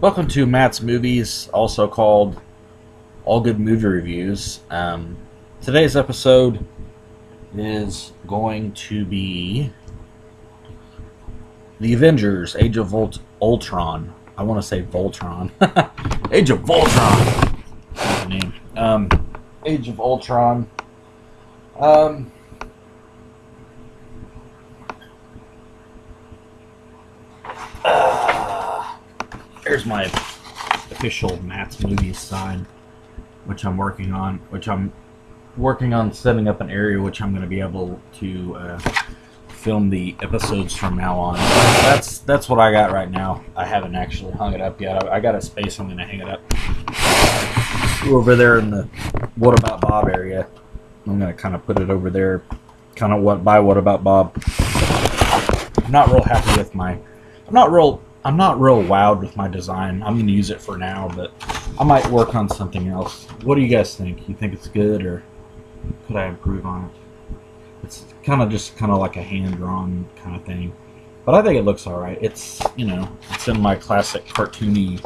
Welcome to Matt's Movies, also called Allgood Movie Reviews. Today's episode is going to be The Avengers, Age of Ultron. I want to say Voltron. Age of Voltron. That's the name. Age of Ultron. Here's my official Matt's Movies sign, which I'm working on. Setting up an area which I'm going to be able to film the episodes from now on. That's what I got right now. I haven't actually hung it up yet. I got a space I'm going to hang it up over there in the What About Bob area. I'm going to kind of put it over there, kind of What About Bob. I'm not real happy with my. I'm not real wowed with my design. I'm going to use it for now, but I might work on something else. What do you guys think? You think it's good, or could I improve on it? It's kind of like a hand-drawn kind of thing, but I think it looks all right. It's, it's in my classic cartoony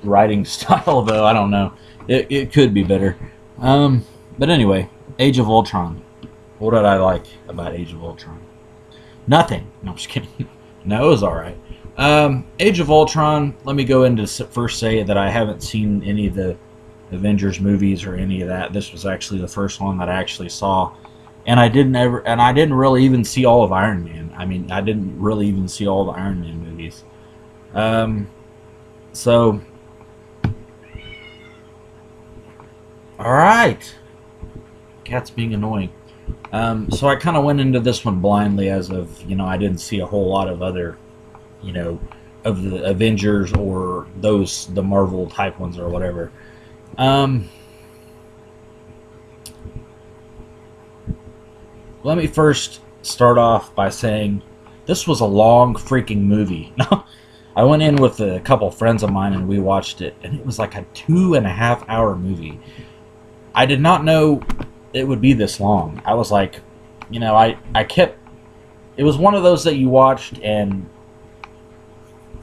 writing style, though. I don't know. It could be better. But anyway, Age of Ultron. What did I like about Age of Ultron? Nothing. No, I'm just kidding. No, it was all right. Age of Ultron, let me go into first say that I haven't seen any of the Avengers movies or any of that. This was actually the first one that I actually saw, and I didn't really even see all of Iron Man. I mean, I didn't really even see all the Iron Man movies. So all right, cat's being annoying. So I kind of went into this one blindly, as of I didn't see a whole lot of other of the Avengers or the Marvel type ones or whatever. Let me first start off by saying this was a long freaking movie. I went in with a couple friends of mine and we watched it, and it was like a 2.5-hour movie. I did not know it would be this long. I was like, it was one of those that you watched and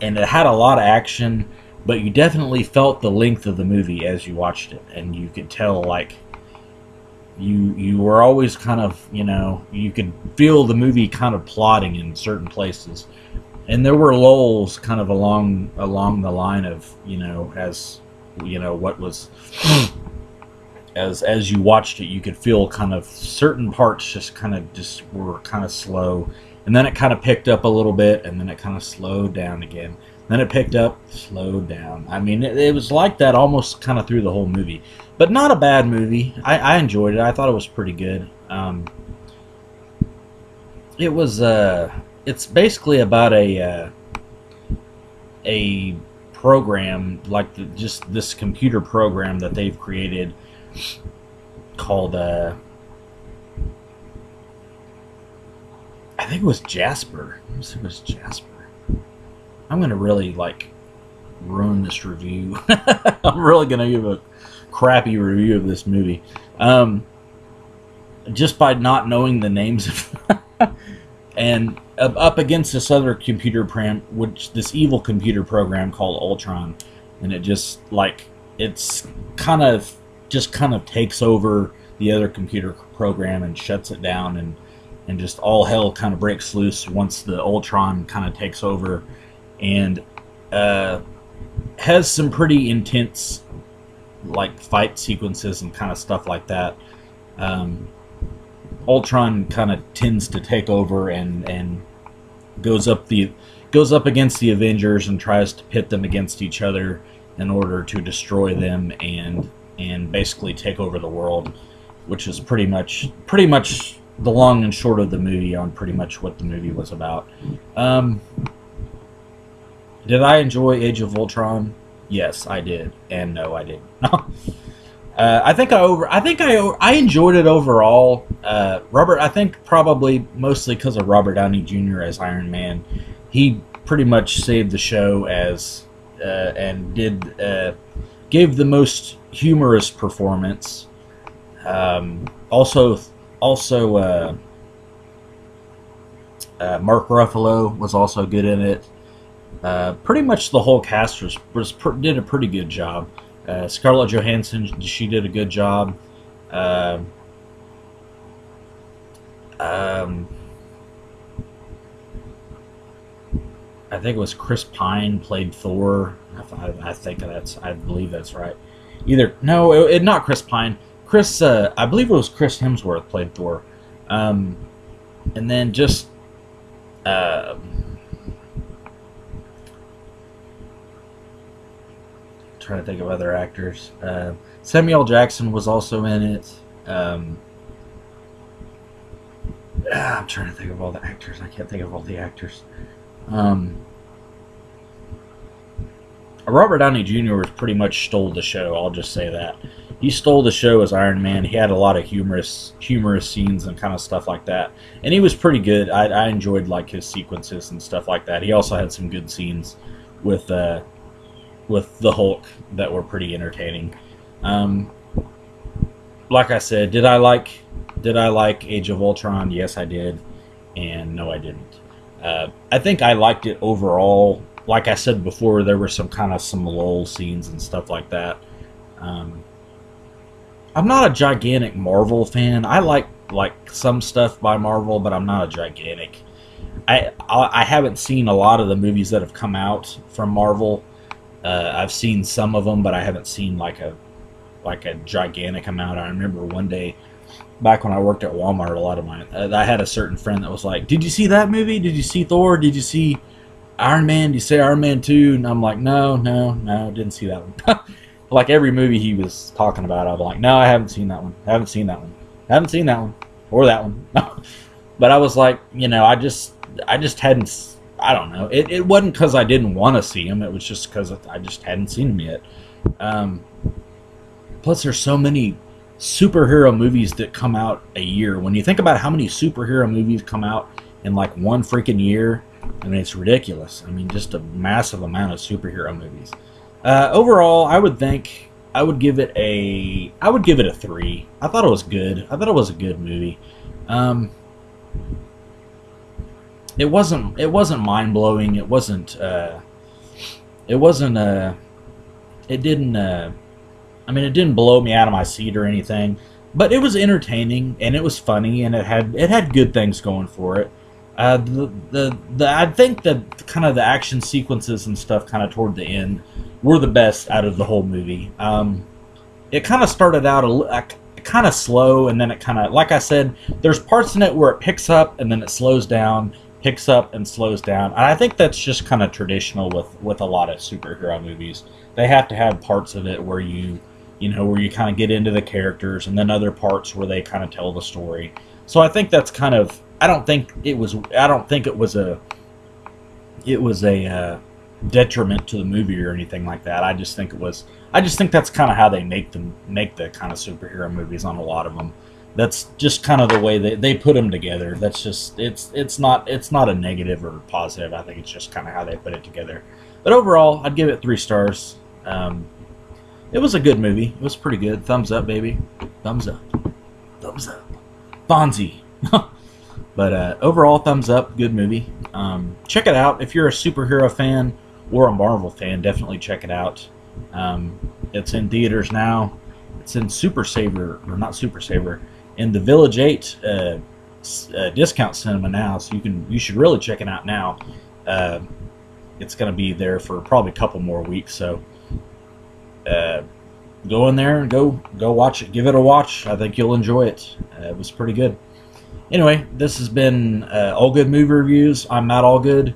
it had a lot of action, but you definitely felt the length of the movie as you watched it, and you could tell, like, you were always kind of, you could feel the movie kind of plotting in certain places, and there were lulls kind of along the line of, what was, as you watched it, you could feel kind of certain parts just were kind of slow. And then it kind of picked up a little bit, and then it kind of slowed down again. Then it picked up, slowed down. I mean, it was like that almost kind of through the whole movie. But not a bad movie. I enjoyed it. I thought it was pretty good. It was, it's basically about a program, like just this computer program that they've created called, I think it was Jasper. It was Jasper. I'm going to really, ruin this review. I'm really going to give a crappy review of this movie. Just by not knowing the names of and up against this other computer program, this evil computer program called Ultron. And it just, it's kind of takes over the other computer program and shuts it down, and just all hell kind of breaks loose once the Ultron kind of takes over, and has some pretty intense fight sequences and kind of stuff like that. Ultron kind of tends to take over and goes up against the Avengers and tries to pit them against each other in order to destroy them and basically take over the world, which is pretty much the long and short of the movie on pretty much what the movie was about. Did I enjoy Age of Ultron? Yes, I did, and no, I didn't. I enjoyed it overall. I think probably mostly because of Robert Downey Jr. as Iron Man. He pretty much saved the show and gave the most humorous performance. Also, Mark Ruffalo was also good in it. Pretty much the whole cast did a pretty good job. Scarlett Johansson, she did a good job. Uh, um, I think it was Chris Pine played Thor. I believe that's right. Not Chris Pine. I believe it was Chris Hemsworth played Thor. And then just trying to think of other actors. Samuel Jackson was also in it. I'm trying to think of all the actors. I can't think of all the actors. Robert Downey Jr. was pretty much stole the show. I'll just say that he stole the show as Iron Man. He had a lot of humorous scenes and kind of stuff like that, and he was pretty good. I enjoyed like his sequences and stuff like that. He also had some good scenes with the Hulk that were pretty entertaining. Like I said, did I like Age of Ultron? Yes, I did, and no, I didn't. I think I liked it overall. Like I said before, there were some lull scenes and stuff like that. I'm not a gigantic Marvel fan. I like some stuff by Marvel, but I'm not a gigantic. I haven't seen a lot of the movies that have come out from Marvel. I've seen some of them, but I haven't seen like a gigantic amount. I remember one day back when I worked at Walmart, I had a certain friend that was like, "Did you see that movie? Did you see Thor? Did you see Iron Man? Did you say Iron Man 2?" And I'm like, no, didn't see that one. Like every movie he was talking about, I'm like, no, I haven't seen that one. Haven't seen that one. Or that one. But I was like, I just hadn't. I don't know. It wasn't because I didn't want to see him. It was just because I just hadn't seen him yet. Plus, there's so many superhero movies that come out a year. When you think about how many superhero movies come out in like one freaking year, I mean, it's ridiculous. I mean, just a massive amount of superhero movies. Overall, I would give it a 3. I thought it was good. I thought it was a good movie. It wasn't mind blowing. It didn't blow me out of my seat or anything. But it was entertaining and it was funny and it had good things going for it. I think that kind of the action sequences and stuff kind of toward the end were the best out of the whole movie. It kind of started out kind of slow, and then it kind of, like I said, there's parts in it where it picks up and then it slows down, picks up and slows down. And I think that's just kind of traditional with a lot of superhero movies. They have to have parts of it where you kind of get into the characters, and then other parts where they kind of tell the story. So I think that's kind of, I don't think it was a detriment to the movie or anything like that. I just think that's kind of how they make the kind of superhero movies on a lot of them. That's just kind of the way they put them together. That's just, it's not a negative or positive. I think it's just kind of how they put it together. But overall, I'd give it 3 stars. It was a good movie. It was pretty good. Thumbs up, baby. Thumbs up. Thumbs up. Fonzie. But overall, thumbs up. Good movie. Check it out. If you're a superhero fan or a Marvel fan, definitely check it out. It's in theaters now. It's in in the Village 8 discount cinema now, so you should really check it out now. It's going to be there for probably a couple more weeks, so go in there and go watch it. Give it a watch. I think you'll enjoy it. It was pretty good. Anyway, this has been Allgood Movie Reviews. I'm Matt Allgood,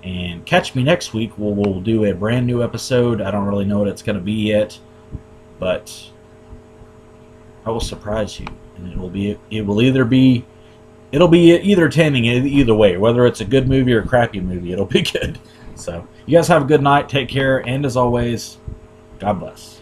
and catch me next week. We'll do a brand new episode. I don't really know what it's going to be yet, but I will surprise you, and it'll be either entertaining either way, whether it's a good movie or a crappy movie. It'll be good. So you guys have a good night. Take care, and as always, God bless.